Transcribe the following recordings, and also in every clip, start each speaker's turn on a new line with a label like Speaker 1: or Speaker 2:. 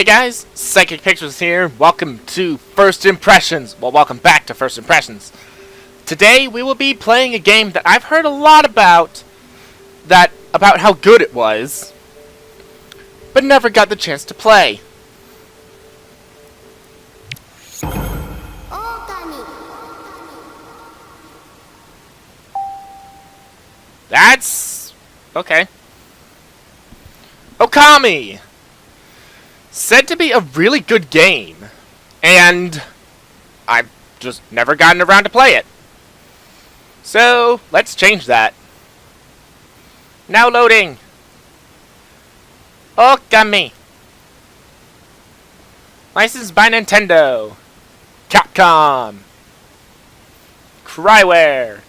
Speaker 1: Hey guys, Psychic Pictures here. Welcome to First Impressions. Well, welcome back to First Impressions. Today we will be playing a game that I've heard a lot about how good it was, but never got the chance to play.
Speaker 2: Okami.
Speaker 1: That's okay. Okami! Said to be a really good game, and I've just never gotten around to play it. So, let's change that. Now loading. Okami. Licensed by Nintendo. Capcom. Cryware.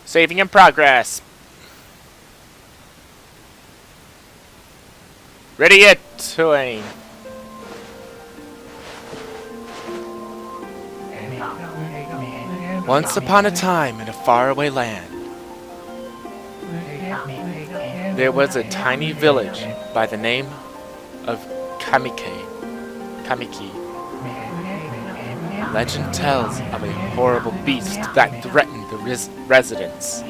Speaker 1: Saving in progress. Ready yet, Twain. Once upon a time in a faraway land, there was a tiny village by the name of Kamiki. Legend tells of a horrible beast that threatened the residents.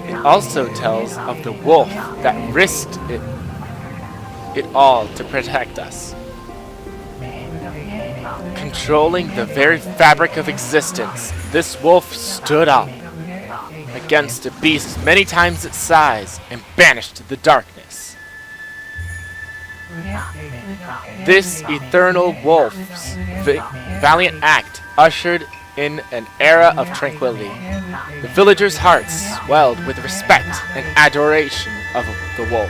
Speaker 1: It also tells of the wolf that risked it all to protect us. Controlling the very fabric of existence, this wolf stood up against a beast many times its size and banished the darkness. This eternal wolf's valiant act ushered in an era of tranquility. The villagers' hearts swelled with respect and adoration of the wolf.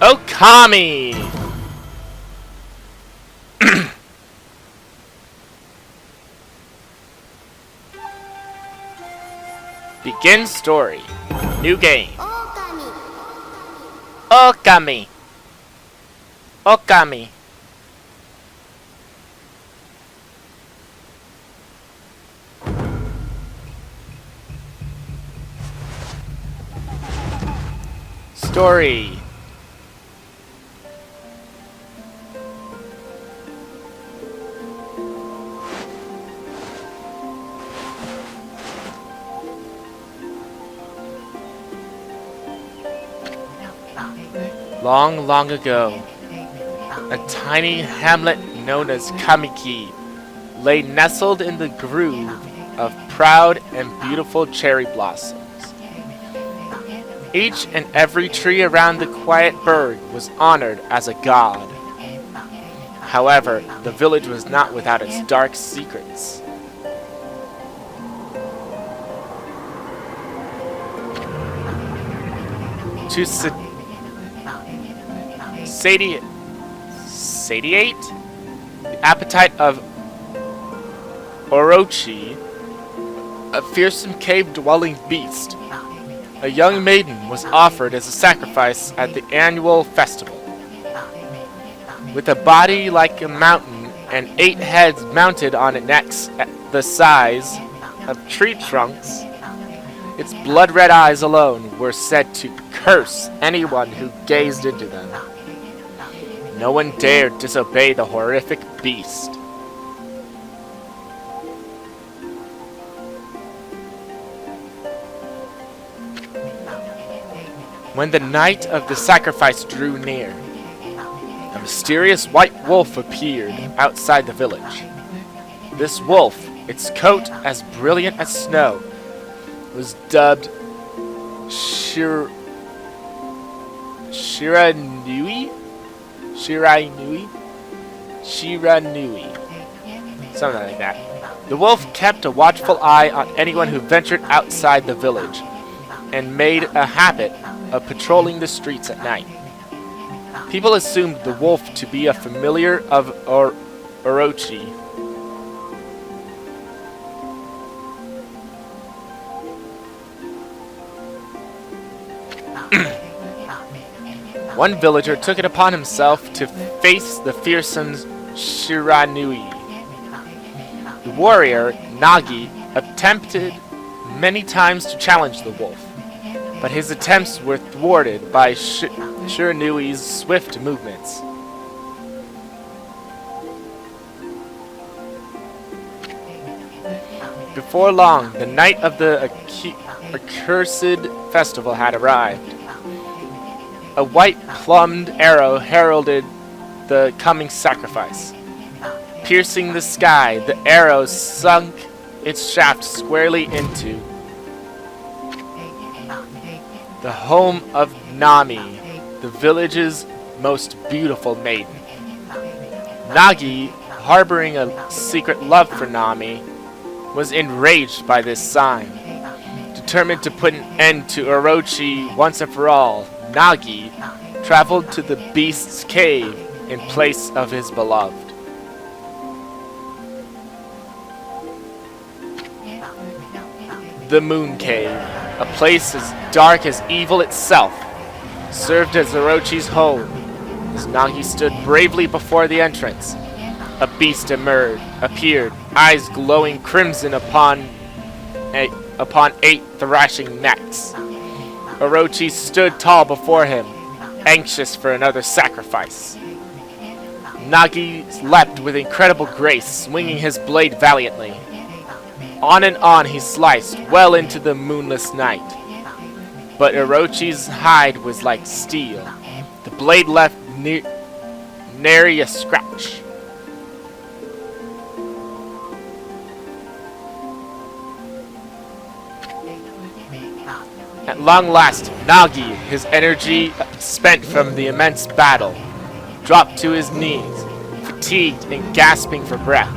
Speaker 1: Okami! Begin story. New game.
Speaker 2: Okami.
Speaker 1: Okami. Okami. Story. Long, long ago, a tiny hamlet known as Kamiki lay nestled in the groove of proud and beautiful cherry blossoms. Each and every tree around the quiet burg was honored as a god. However, the village was not without its dark secrets. To satiate the appetite of Orochi, a fearsome cave-dwelling beast, a young maiden was offered as a sacrifice at the annual festival. With a body like a mountain and 8 heads mounted on its neck the size of tree trunks, its blood-red eyes alone were said to curse anyone who gazed into them. No one dared disobey the horrific beast. When the night of the sacrifice drew near, a mysterious white wolf appeared outside the village. This wolf, its coat as brilliant as snow, was dubbed Shiranui? Something like that. The wolf kept a watchful eye on anyone who ventured outside the village, and made a habit of patrolling the streets at night. People assumed the wolf to be a familiar of Orochi. One villager took it upon himself to face the fearsome Shiranui. The warrior, Nagi, attempted many times to challenge the wolf, but his attempts were thwarted by Shiranui's swift movements. Before long, the night of the accursed festival had arrived. A white-plumed arrow heralded the coming sacrifice. Piercing the sky, the arrow sunk its shaft squarely into the home of Nami, the village's most beautiful maiden. Nagi, harboring a secret love for Nami, was enraged by this sign. Determined to put an end to Orochi once and for all, Nagi traveled to the beast's cave in place of his beloved. The Moon Cave, a place as dark as evil itself, served as Orochi's home. As Nagi stood bravely before the entrance, a beast appeared, eyes glowing crimson upon 8 thrashing necks. Orochi stood tall before him, anxious for another sacrifice. Nagi leapt with incredible grace, swinging his blade valiantly. On and on he sliced, well into the moonless night. But Orochi's hide was like steel. The blade left nary a scratch. At long last, Nagi, his energy spent from the immense battle, dropped to his knees, fatigued and gasping for breath.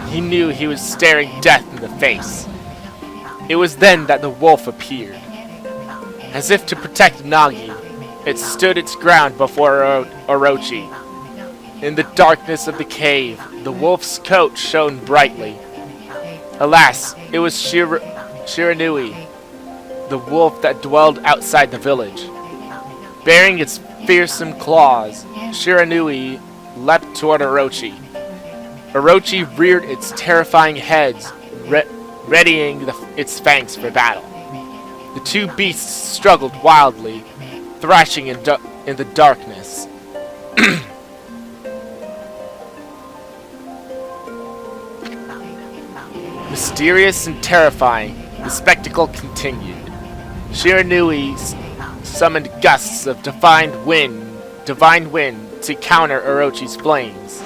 Speaker 1: He knew he was staring death in the face. It was then that the wolf appeared. As if to protect Nagi, it stood its ground before Orochi. In the darkness of the cave, the wolf's coat shone brightly. Alas, it was Shiranui, the wolf that dwelled outside the village. Bearing its fearsome claws, Shiranui leapt toward Orochi. Orochi reared its terrifying heads, readying its fangs for battle. The two beasts struggled wildly, thrashing in the darkness. Mysterious and terrifying, the spectacle continued. Shiranui summoned gusts of divine wind to counter Orochi's flames.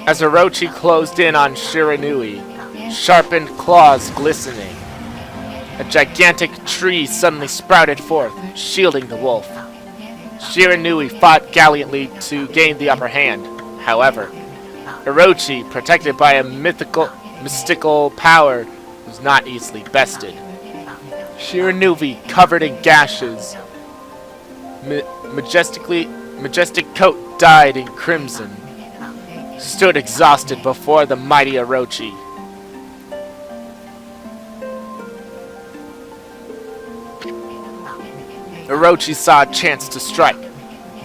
Speaker 1: As Orochi closed in on Shiranui, sharpened claws glistening, a gigantic tree suddenly sprouted forth, shielding the wolf. Shiranui fought gallantly to gain the upper hand. However, Orochi, protected by a mystical power, was not easily bested. Shiranui, covered in gashes, majestic coat dyed in crimson, stood exhausted before the mighty Orochi. Orochi saw a chance to strike.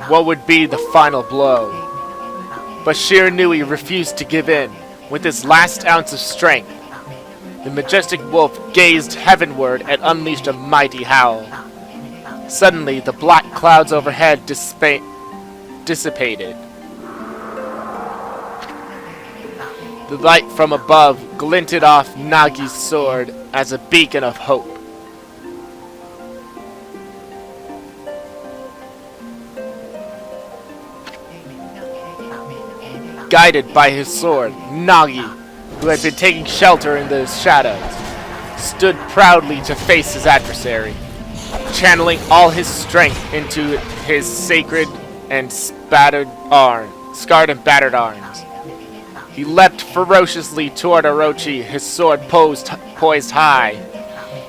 Speaker 1: What would be the final blow? But Shiranui refused to give in. With his last ounce of strength, the majestic wolf gazed heavenward and unleashed a mighty howl. Suddenly, the black clouds overhead dissipated. The light from above glinted off Nagi's sword as a beacon of hope. Guided by his sword, Nagi, who had been taking shelter in the shadows, stood proudly to face his adversary, channeling all his strength into his sacred and spattered arms. scarred and battered arms. He leapt ferociously toward Orochi, his sword poised high.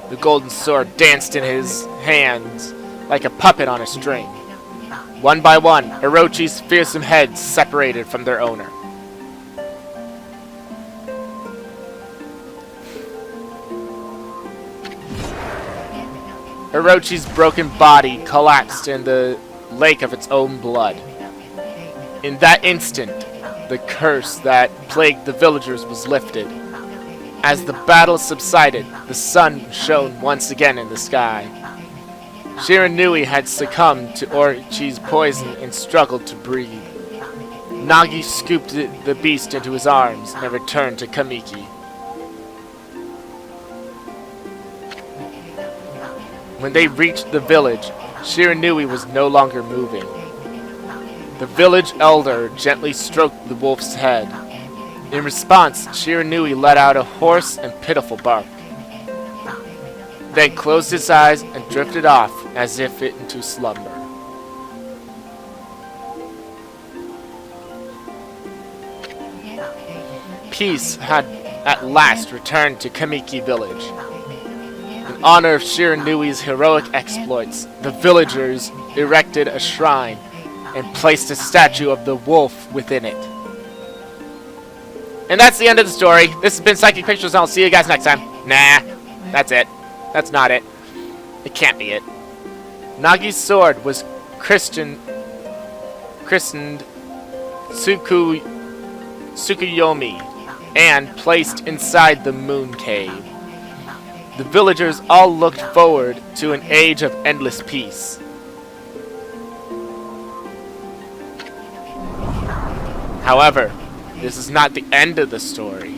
Speaker 1: The golden sword danced in his hands like a puppet on a string. One by one, Orochi's fearsome heads separated from their owner. Orochi's broken body collapsed in the lake of its own blood. In that instant, the curse that plagued the villagers was lifted. As the battle subsided, the sun shone once again in the sky. Shiranui had succumbed to Orochi's poison and struggled to breathe. Nagi scooped the beast into his arms and returned to Kamiki. When they reached the village, Shiranui was no longer moving. The village elder gently stroked the wolf's head. In response, Shiranui let out a hoarse and pitiful bark, then closed his eyes and drifted off as if into slumber. Peace had at last returned to Kamiki village. In honor of Shiranui's heroic exploits, the villagers erected a shrine and placed a statue of the wolf within it. And that's the end of the story. This has been Psychic Pictures, and I'll see you guys next time. Nah, that's it. That's not it. It can't be it. Nagi's sword was christened Tsukuyomi and placed inside the moon cave. The villagers all looked forward to an age of endless peace. However, this is not the end of the story.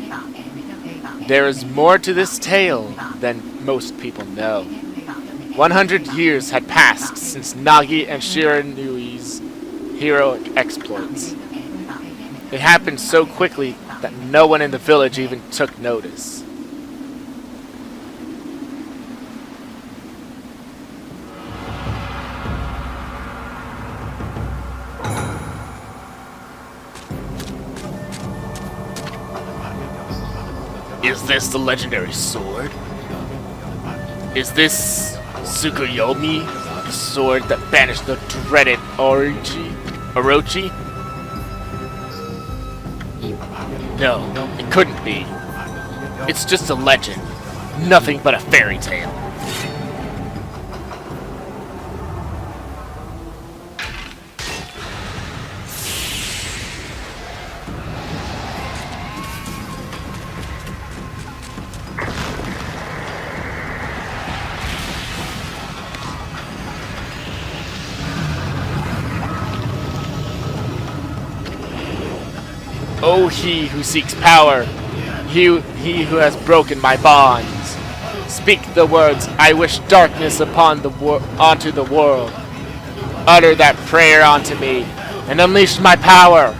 Speaker 1: There is more to this tale than most people know. 100 years had passed since Nagi and Shiranui's heroic exploits. It happened so quickly that no one in the village even took notice. Is this the legendary sword? Is this Tsukuyomi, the sword that banished the dreaded Orochi? No, it couldn't be. It's just a legend. Nothing but a fairy tale. Oh, he who seeks power, he who has broken my bonds. Speak the words, I wish darkness onto the world. Utter that prayer onto me, and unleash my power.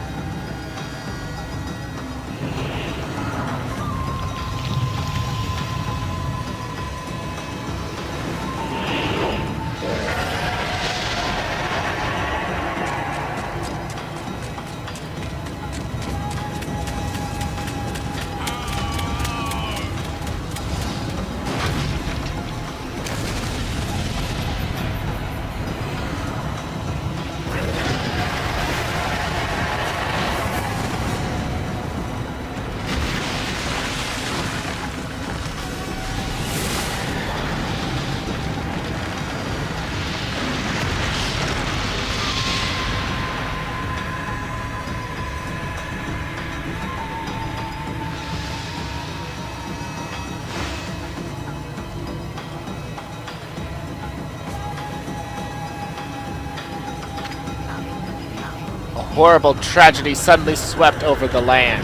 Speaker 1: Horrible tragedy suddenly swept over the land.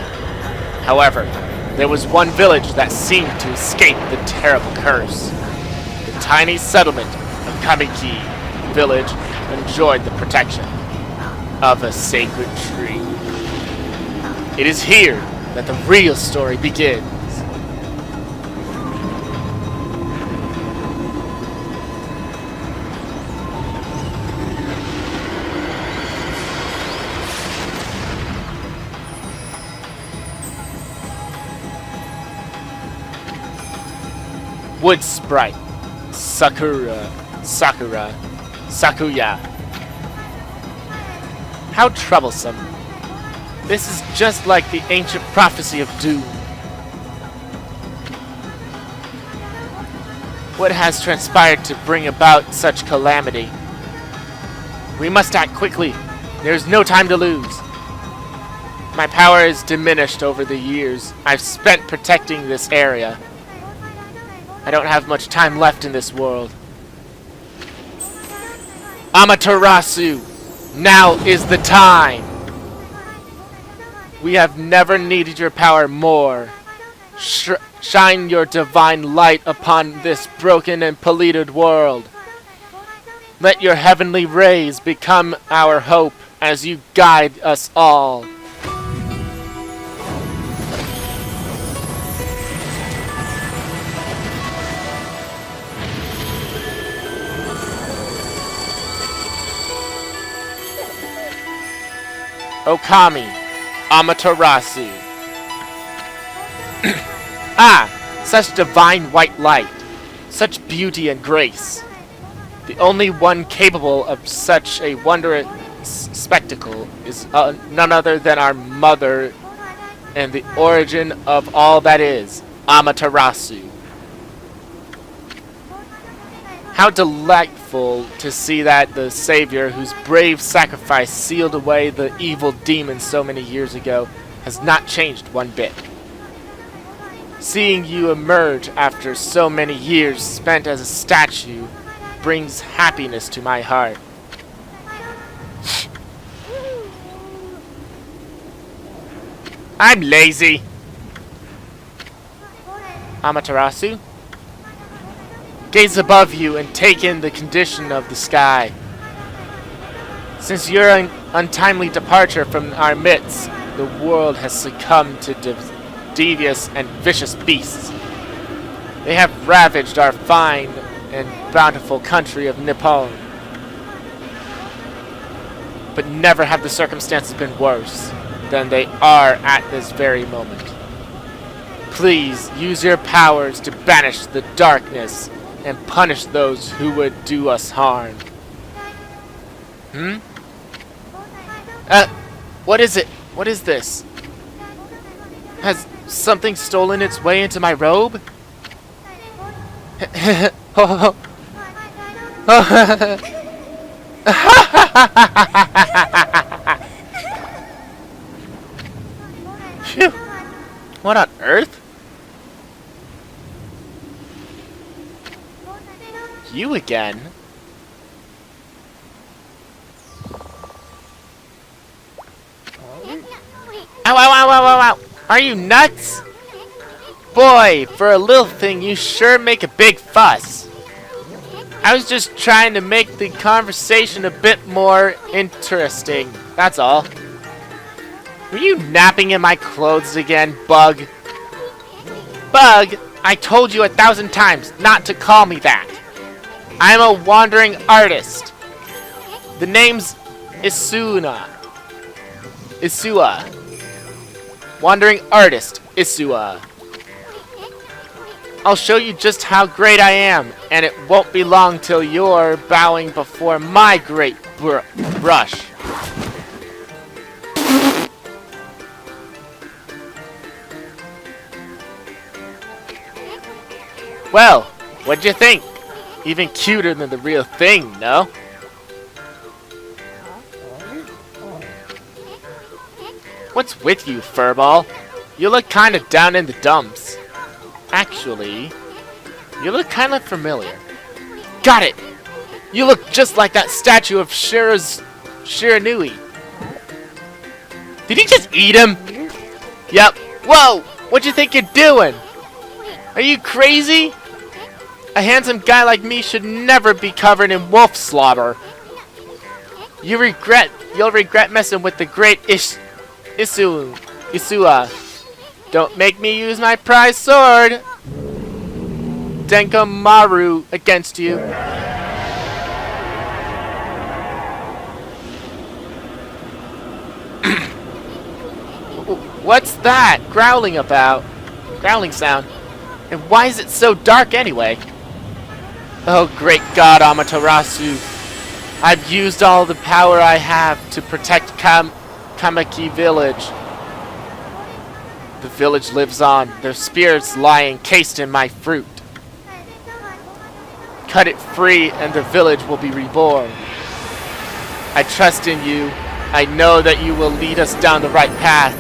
Speaker 1: However, there was one village that seemed to escape the terrible curse. The tiny settlement of Kamiki village enjoyed the protection of a sacred tree. It is here that the real story begins. wood sprite, Sakuya. How troublesome. This is just like the ancient prophecy of doom. What has transpired to bring about such calamity? We must act quickly. There's no time to lose. My power is diminished over the years I've spent protecting this area. I don't have much time left in this world. Amaterasu, now is the time. We have never needed your power more. Shine your divine light upon this broken and polluted world. Let your heavenly rays become our hope as you guide us all. Okami, Amaterasu. Ah, such divine white light, such beauty and grace. The only one capable of such a wondrous spectacle is none other than our mother and the origin of all that is, Amaterasu. How delightful to see that the Savior, whose brave sacrifice sealed away the evil demon so many years ago, has not changed one bit. Seeing you emerge after so many years spent as a statue brings happiness to my heart. I'm lazy. Amaterasu, gaze above you and take in the condition of the sky. Since your untimely departure from our midst, the world has succumbed to devious and vicious beasts. They have ravaged our fine and bountiful country of Nippon. But never have the circumstances been worse than they are at this very moment. Please use your powers to banish the darkness and punish those who would do us harm. What is it? What is this? Has something stolen its way into my robe? Phew. What on earth? You again? Ow, ow, ow, ow, ow, ow! Are you nuts? Boy, for a little thing, you sure make a big fuss. I was just trying to make the conversation a bit more interesting, that's all. Were you napping in my clothes again, Bug? Bug, I told you 1,000 times not to call me that. I'm a wandering artist. The name's Isua. Wandering artist, Isua. I'll show you just how great I am, and it won't be long till you're bowing before my great brush. Well, what'd you think? Even cuter than the real thing, no? What's with you, furball? You look kinda down in the dumps. Actually, you look kinda familiar. Got it! You look just like that statue of Shiranui. Did he just eat him? Yep. Whoa! What do you think you're doing? Are you crazy? A handsome guy like me should never be covered in wolf slobber. You'll regret messing with the great Isua. Don't make me use my prized sword, Denkomaru, against you. What's that growling about? Growling sound. And why is it so dark anyway? Oh, great God, Amaterasu. I've used all the power I have to protect Kamaki village. The village lives on. Their spirits lie encased in my fruit. Cut it free and the village will be reborn. I trust in you. I know that you will lead us down the right path.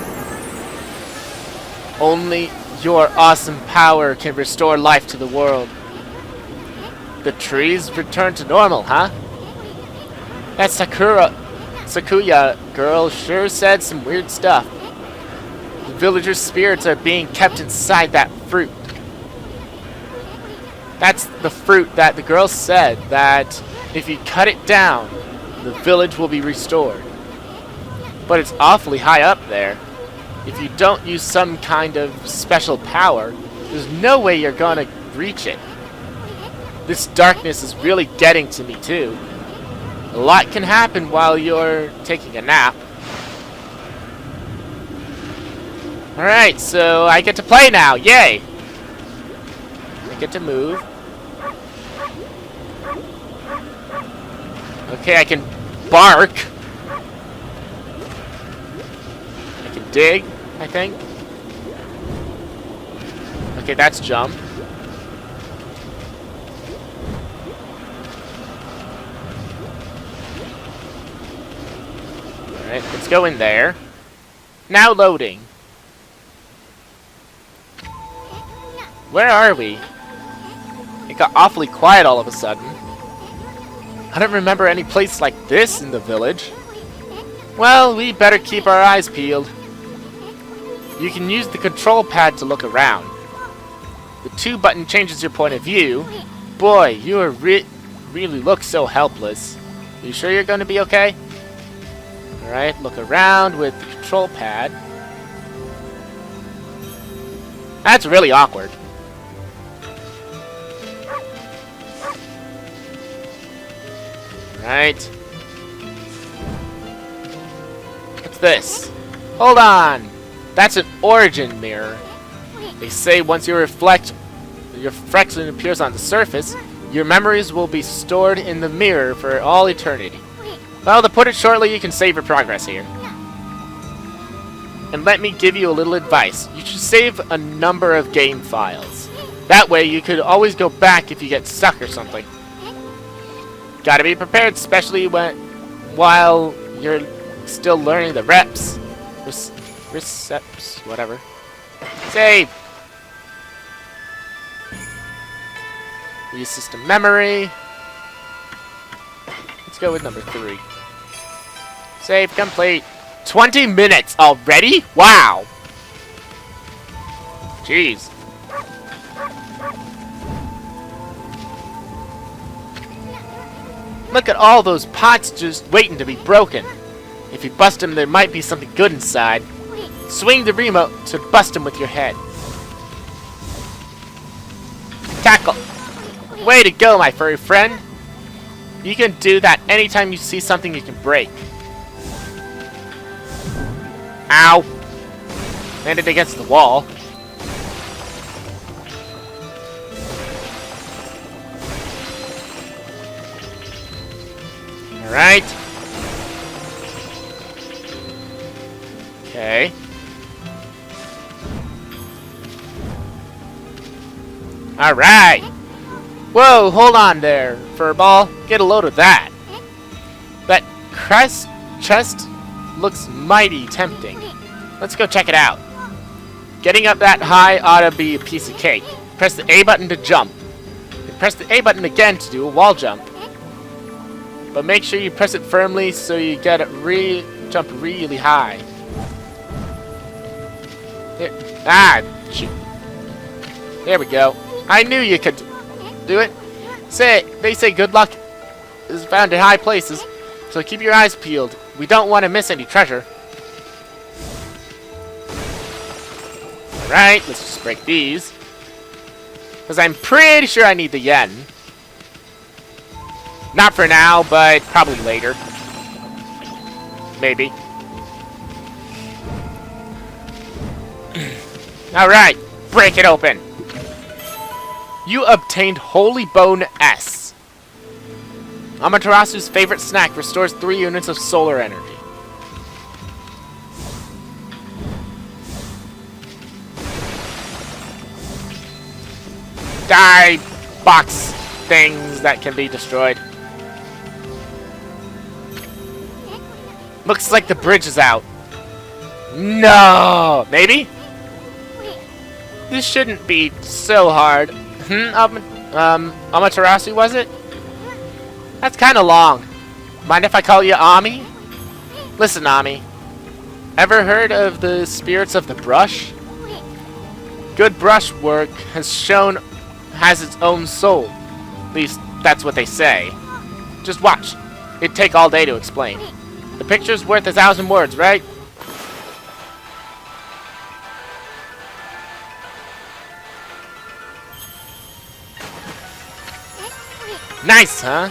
Speaker 1: Only your awesome power can restore life to the world. The trees return to normal, huh? That Sakuya girl sure said some weird stuff. The villagers' spirits are being kept inside that fruit. That's the fruit that the girl said that if you cut it down, the village will be restored. But it's awfully high up there. If you don't use some kind of special power, there's no way you're gonna reach it. This darkness is really getting to me too. A lot can happen while you're taking a nap. Alright, so I get to play now. Yay! I get to move. Okay, I can bark. I can dig, I think. Okay, that's jump. Alright, let's go in there. Now loading. Where are we? It got awfully quiet all of a sudden. I don't remember any place like this in the village. Well, we better keep our eyes peeled. You can use the control pad to look around. The 2 button changes your point of view. Boy, you are really look so helpless. You sure you're going to be okay? Alright, look around with the control pad. That's really awkward. Right. What's this? Hold on! That's an origin mirror. They say once your reflection appears on the surface, your memories will be stored in the mirror for all eternity. Well, to put it shortly, you can save your progress here. And let me give you a little advice. You should save a number of game files. That way you could always go back if you get stuck or something. Gotta be prepared, especially while you're still learning the reps. Receps, whatever. Save! Use system memory. Let's go with number 3. Save complete. 20 minutes already? Wow! Jeez. Look at all those pots just waiting to be broken. If you bust them, there might be something good inside. Swing the remote to bust them with your head. Tackle. Way to go, my furry friend. You can do that anytime you see something you can break. Ow. Landed against the wall. Alright. Okay. Alright. Whoa, hold on there, furball. Get a load of that. That chest looks mighty tempting. Let's go check it out. Getting up that high ought to be a piece of cake. Press the A button to jump. And press the A button again to do a wall jump. But make sure you press it firmly so you get it jump really high. Shoot. There we go. I knew you could do it. They say good luck is found in high places, so keep your eyes peeled. We don't want to miss any treasure. Alright, let's just break these. Because I'm pretty sure I need the yen. Not for now, but probably later. Maybe. Alright, break it open. You obtained Holy Bone S. Amaterasu's favorite snack restores 3 units of solar energy. Die, box things that can be destroyed. Looks like the bridge is out. No! Maybe? This shouldn't be so hard. Amaterasu, was it? That's kind of long. Mind if I call you Ami? Listen, Ami. Ever heard of the spirits of the brush? Good brush work has its own soul. At least, that's what they say. Just watch. It'd take all day to explain. The picture's worth 1,000 words, right? Nice, huh?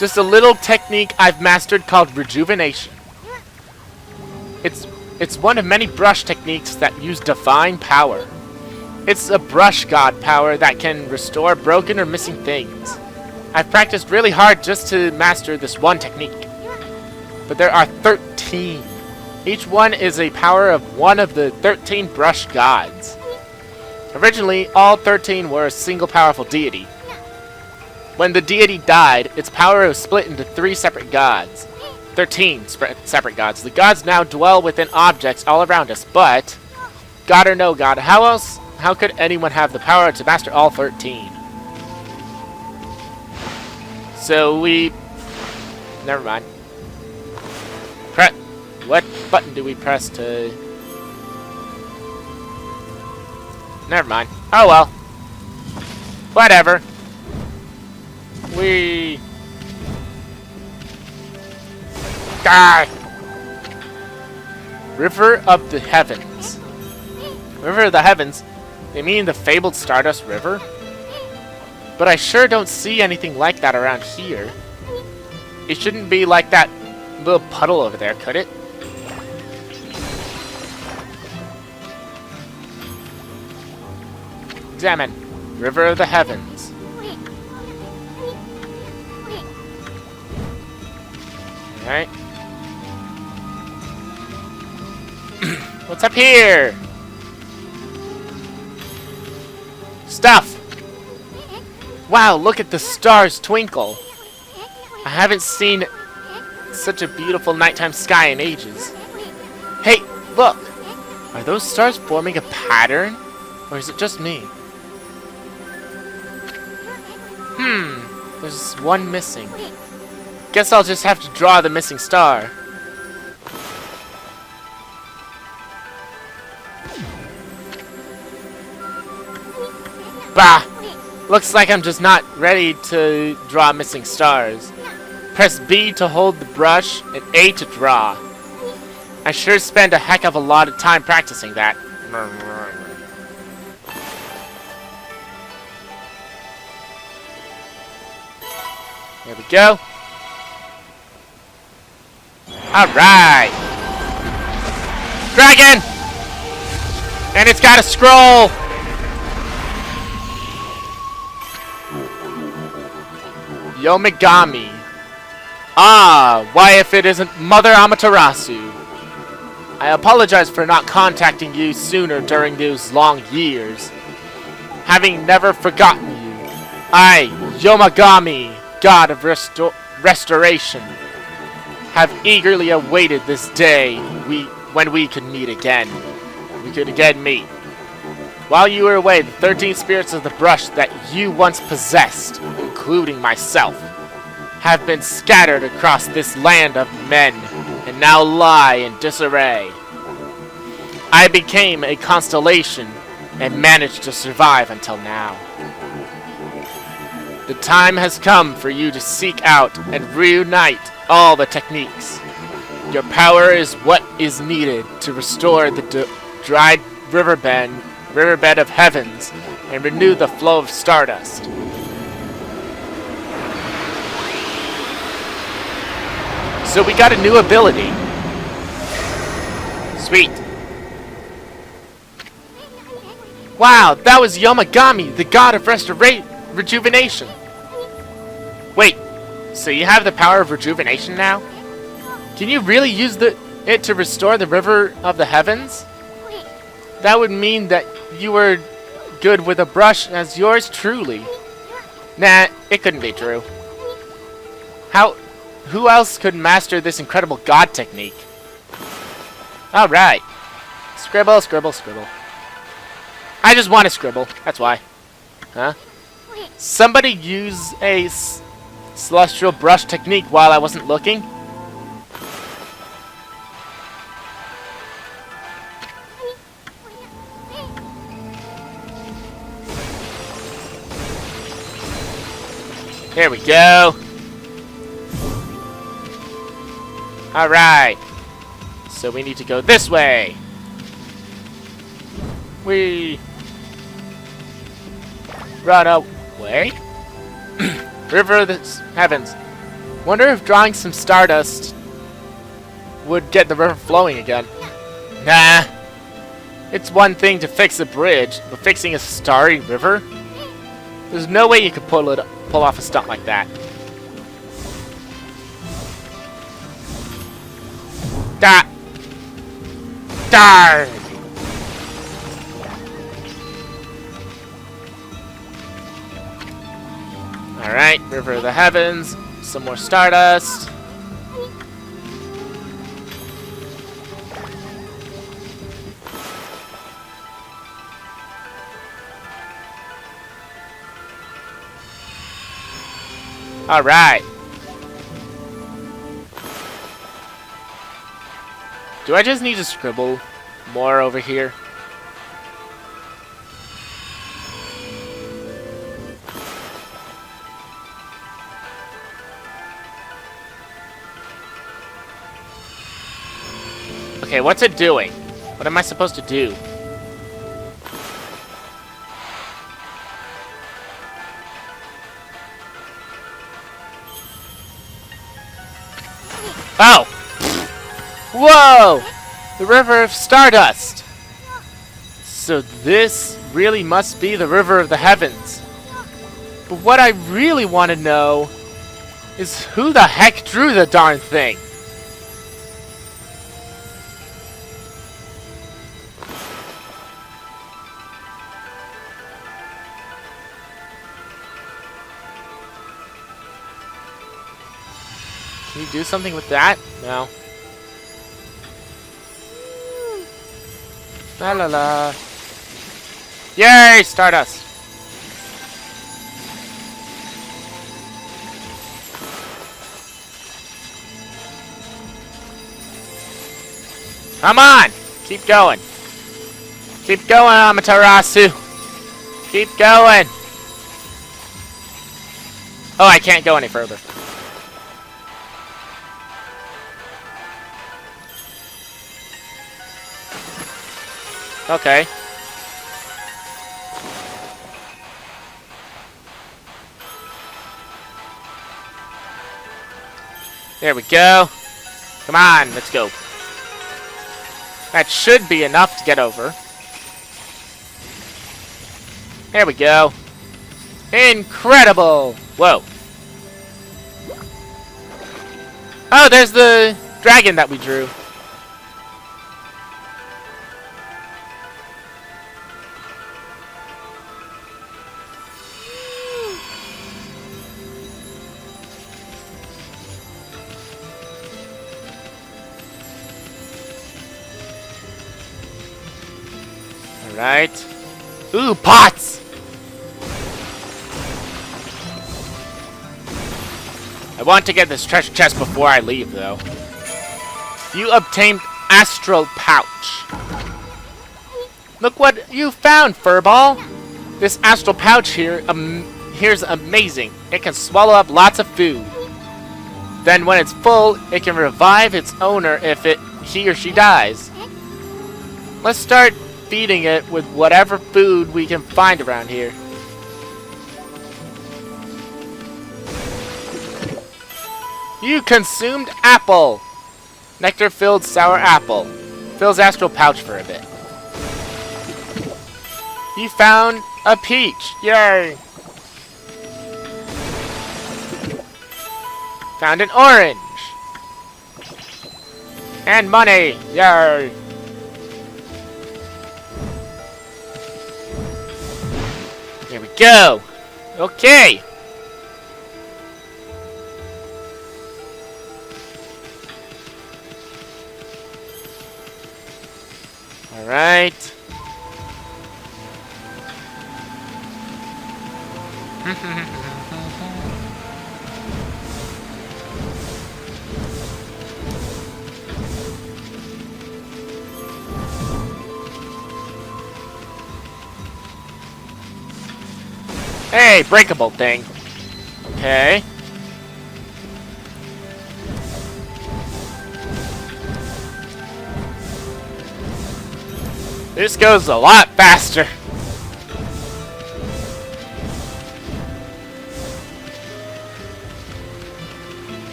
Speaker 1: Just a little technique I've mastered called rejuvenation. It's one of many brush techniques that use divine power. It's a brush god power that can restore broken or missing things. I've practiced really hard just to master this one technique. But there are 13. Each one is a power of one of the 13 brush gods. Originally, all 13 were a single powerful deity. When the deity died, its power was split into 3 separate gods. 13 separate gods. The gods now dwell within objects all around us, but God or no God, how could anyone have the power to master all 13? So never mind. What button do we press to... Never mind. Oh well. Whatever. Die! River of the Heavens. River of the Heavens? They mean the fabled Stardust River? But I sure don't see anything like that around here. It shouldn't be like that little puddle over there, could it? Examine. River of the Heavens. Alright. What's up here? Stuff! Wow, look at the stars twinkle. I haven't seen such a beautiful nighttime sky in ages. Hey, look! Are those stars forming a pattern? Or is it just me? There's one missing. Guess I'll just have to draw the missing star. Bah! Looks like I'm just not ready to draw missing stars. Press B to hold the brush and A to draw. I sure spend a heck of a lot of time practicing that. There we go. Alright! Dragon! And it's got a scroll! Yomigami. Ah, why if it isn't Mother Amaterasu? I apologize for not contacting you sooner during those long years. Having never forgotten you, I, Yomigami, God of Restoration, have eagerly awaited this day when we could meet again. We could again meet. While you were away, the 13 spirits of the brush that you once possessed, including myself, have been scattered across this land of men, and now lie in disarray. I became a constellation, and managed to survive until now. The time has come for you to seek out and reunite all the techniques. Your power is what is needed to restore the dried riverbed of heavens and renew the flow of stardust. So we got a new ability. Sweet. Wow, that was Yomagami, the god of rejuvenation. Wait, so you have the power of rejuvenation now? Can you really use it to restore the river of the heavens? That would mean that you were good with a brush as yours truly. Nah, it couldn't be true. Who else could master this incredible god technique? Alright. Scribble, scribble, scribble. I just want to scribble, that's why. Huh? Somebody use a celestial brush technique while I wasn't looking? Here we go. Alright. So we need to go this way. We run away. River of the Heavens. Wonder if drawing some stardust would get the river flowing again. Nah. It's one thing to fix a bridge, but fixing a starry river? There's no way you could pull off a stunt like that. Darn! Alright, River of the Heavens. Some more stardust. Alright. Do I just need to scribble more over here? Okay, what's it doing? What am I supposed to do? Oh! Whoa! The River of Stardust! So this really must be the River of the Heavens. But what I really want to know is who the heck drew the darn thing? Can you do something with that? No. La la la. Yay, Stardust! Come on! Keep going. Keep going, Amaterasu. Keep going. Oh, I can't go any further. Okay. There we go. Come on, let's go. That should be enough to get over. There we go. Incredible! Whoa. Oh, there's the dragon that we drew. Alright. Ooh, pots! I want to get this treasure chest before I leave, though. You obtained Astral Pouch. Look what you found, Furball! This Astral Pouch here's amazing. It can swallow up lots of food. Then when it's full, it can revive its owner if he or she dies. Let's start feeding it with whatever food we can find around here. You consumed apple! Nectar-filled sour apple. Fills Astral Pouch for a bit. You found a peach. Yay! Found an orange. And money. Yay! There we go. Okay. All right. Hey, breakable thing. Okay. This goes a lot faster.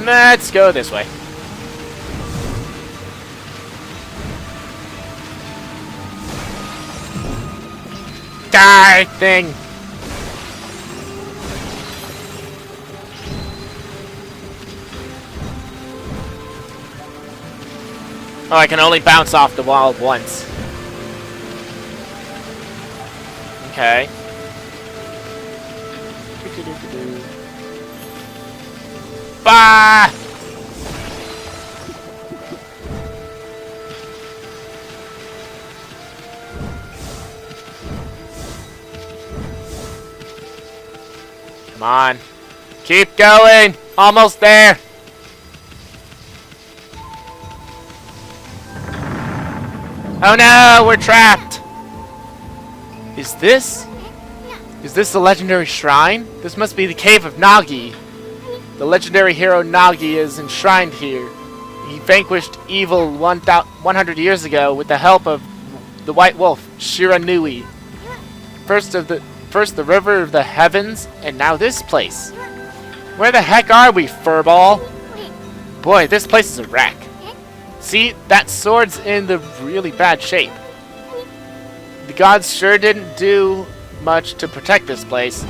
Speaker 1: Let's go this way. Die, thing! Oh, I can only bounce off the wall once. Okay. Bah! Come on. Keep going! Almost there! Oh no! We're trapped! Is this the legendary shrine? This must be the cave of Nagi. The legendary hero Nagi is enshrined here. He vanquished evil 100 years ago with the help of the White Wolf, Shiranui. First the river of the heavens, and now this place. Where the heck are we, furball? Boy, this place is a wreck. See, that sword's in the really bad shape. The gods sure didn't do much to protect this place.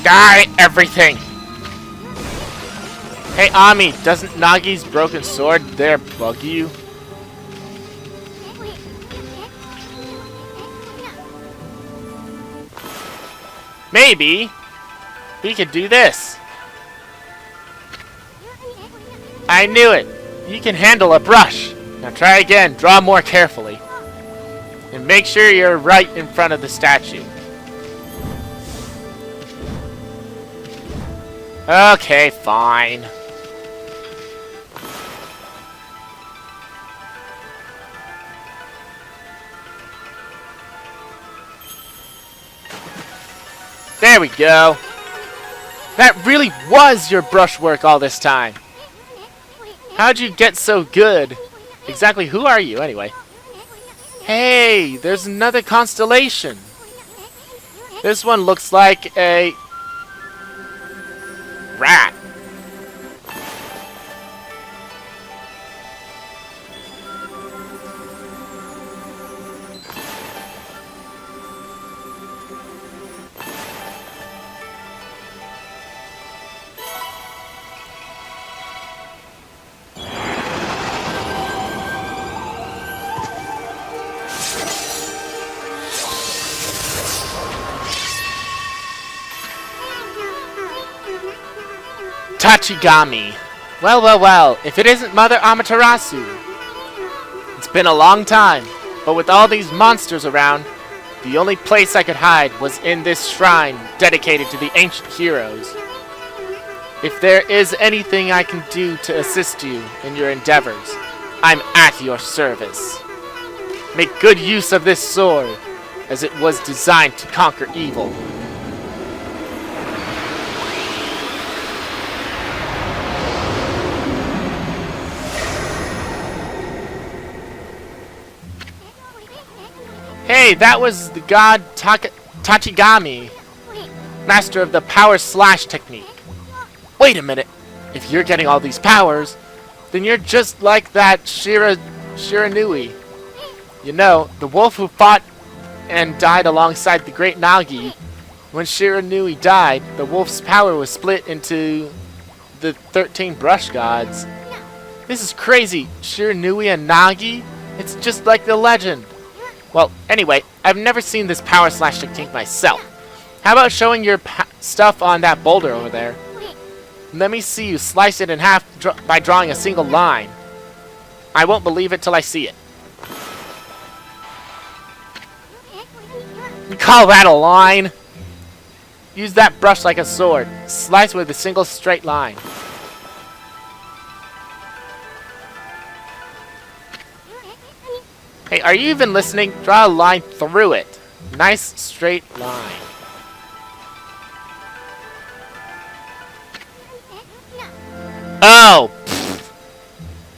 Speaker 1: Die, everything! Hey, Ami, doesn't Nagi's broken sword there bug you? Maybe we could do this. I knew it! You can handle a brush. Now try again, draw more carefully. And make sure you're right in front of the statue. Okay, fine. There we go. That really was your brushwork all this time. How'd you get so good? Exactly who are you, anyway? Hey, there's another constellation. This one looks like a rat. Tachigami. Well, well, well, if it isn't Mother Amaterasu. It's been a long time, but with all these monsters around, the only place I could hide was in this shrine dedicated to the ancient heroes. If there is anything I can do to assist you in your endeavors, I'm at your service. Make good use of this sword, as it was designed to conquer evil. Hey, that was the god Tachigami, master of the power slash technique. Wait a minute. If you're getting all these powers, then you're just like that Shiranui. You know, the wolf who fought and died alongside the great Nagi. When Shiranui died, the wolf's power was split into the 13 brush gods. This is crazy. Shiranui and Nagi? It's just like the legend. Well, anyway, I've never seen this power slash technique myself. How about showing your stuff on that boulder over there? Let me see you slice it in half by drawing a single line. I won't believe it till I see it. You call that a line? Use that brush like a sword. Slice with a single straight line. Hey, are you even listening? Draw a line through it. Nice straight line. Oh! Pfft.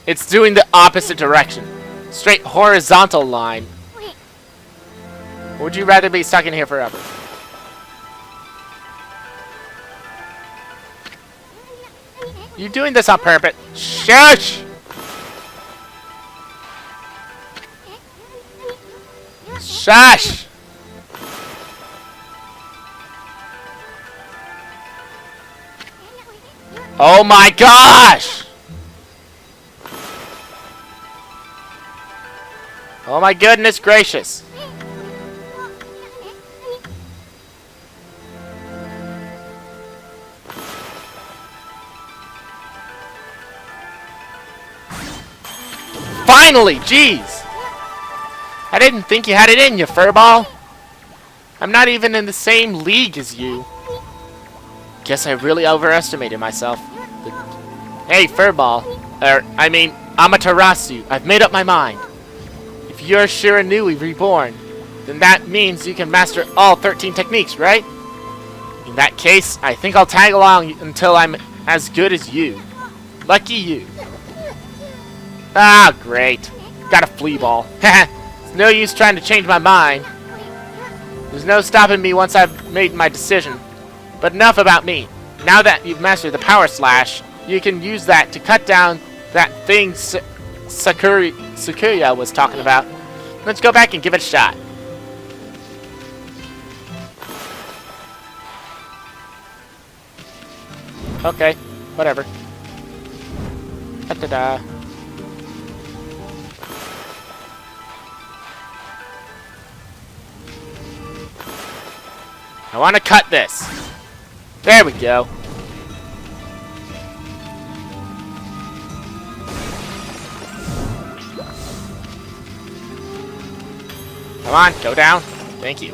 Speaker 1: It's doing the opposite direction. Straight horizontal line. Or would you rather be stuck in here forever? You doing this on purpose? Shush! Shush! Oh my gosh! Oh my goodness gracious. Finally! Jeez! I didn't think you had it in you, furball. I'm not even in the same league as you. Guess I really overestimated myself. Hey, furball. I mean, Amaterasu. I've made up my mind. If you're Shiranui reborn, then that means you can master all 13 techniques, right? In that case, I think I'll tag along until I'm as good as you. Lucky you. Ah, great. Got a flea ball. It's no use trying to change my mind. There's no stopping me once I've made my decision. But enough about me. Now that you've mastered the power slash, you can use that to cut down that thing Sakuya was talking about. Let's go back and give it a shot. Okay, whatever. Da-da-da. I want to cut this. There we go. Come on, go down. Thank you.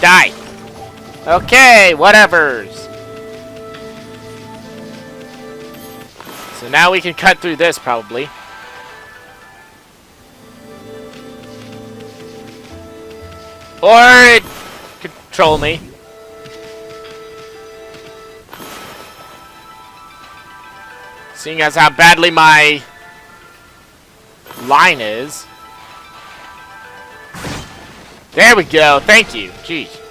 Speaker 1: Die. Okay, whatevers. So now we can cut through this, probably. Or it control me. Seeing as how badly my line is. There we go. Thank you. Jeez.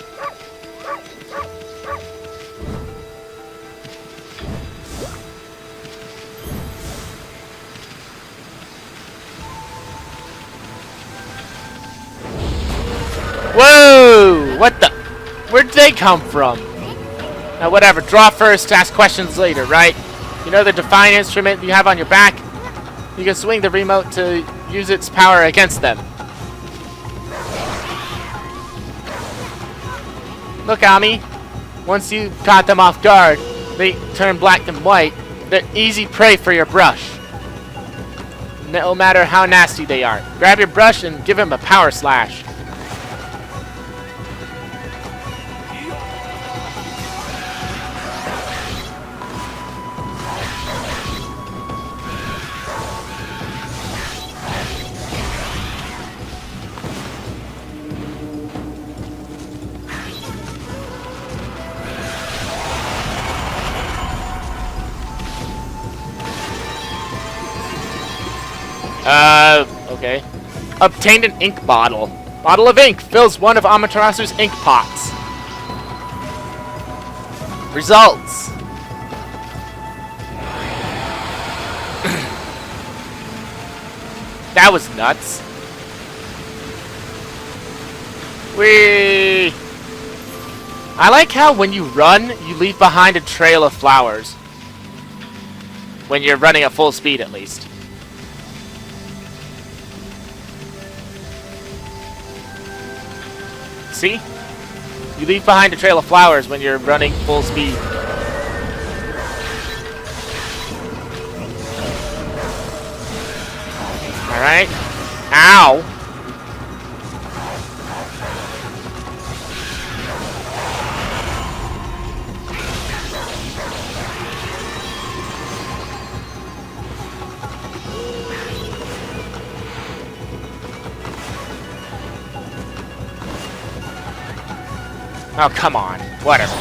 Speaker 1: Whoa! What the? Where'd they come from? Now, whatever. Draw first, ask questions later, right? You know the Define instrument you have on your back? You can swing the remote to use its power against them. Look, Ami. Once you caught them off guard, they turn black and white. They're easy prey for your brush. No matter how nasty they are. Grab your brush and give them a power slash. Okay. Obtained an ink bottle. Bottle of ink fills one of Amaterasu's ink pots. Results. That was nuts. Whee! I like how when you run, you leave behind a trail of flowers. When you're running at full speed, at least. See? You leave behind a trail of flowers when you're running full speed. Alright. Ow! Oh, come on. Whatever.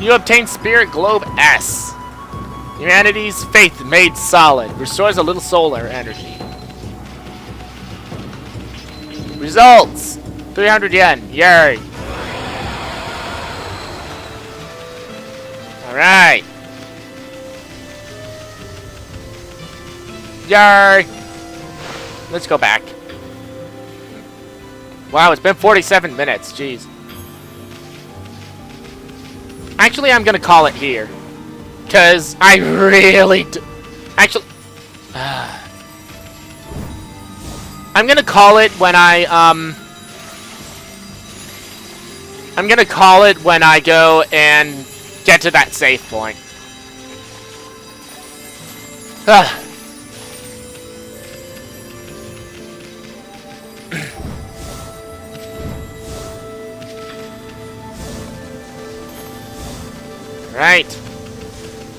Speaker 1: You obtain Spirit Globe S. Humanity's faith made solid. Restores a little solar energy. Results. 300 yen. Yay. Alright. Yay. Let's go back. Wow, it's been 47 minutes. Jeez. Actually, I'm gonna call it here. Because I really actually... I'm gonna call it when I'm gonna call it when I go and get to that save point. Right.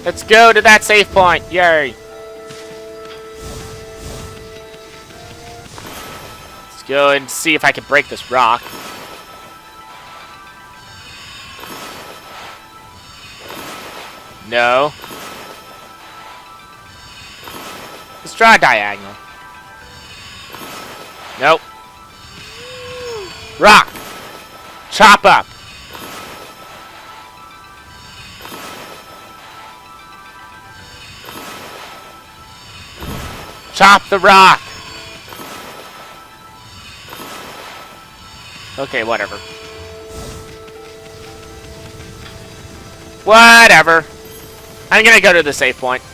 Speaker 1: Let's go to that save point. Yay. Let's go and see if I can break this rock. No. Let's try a diagonal. Nope. Rock. Chop up. Chop the rock! Okay, whatever. Whatever. I'm gonna go to the save point.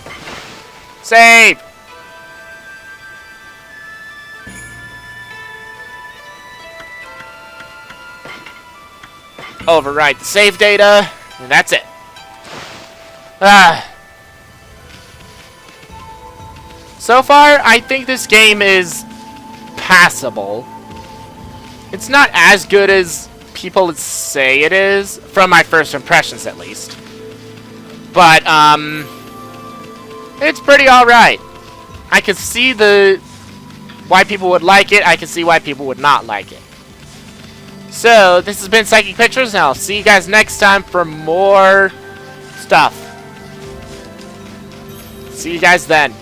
Speaker 1: Save! Overwrite the save data, and that's it. So far, I think this game is passable. It's not as good as people say it is, from my first impressions at least. But, it's pretty alright. I can see why people would like it, I can see why people would not like it. So, this has been Psychic Pictures, and I'll see you guys next time for more stuff. See you guys then.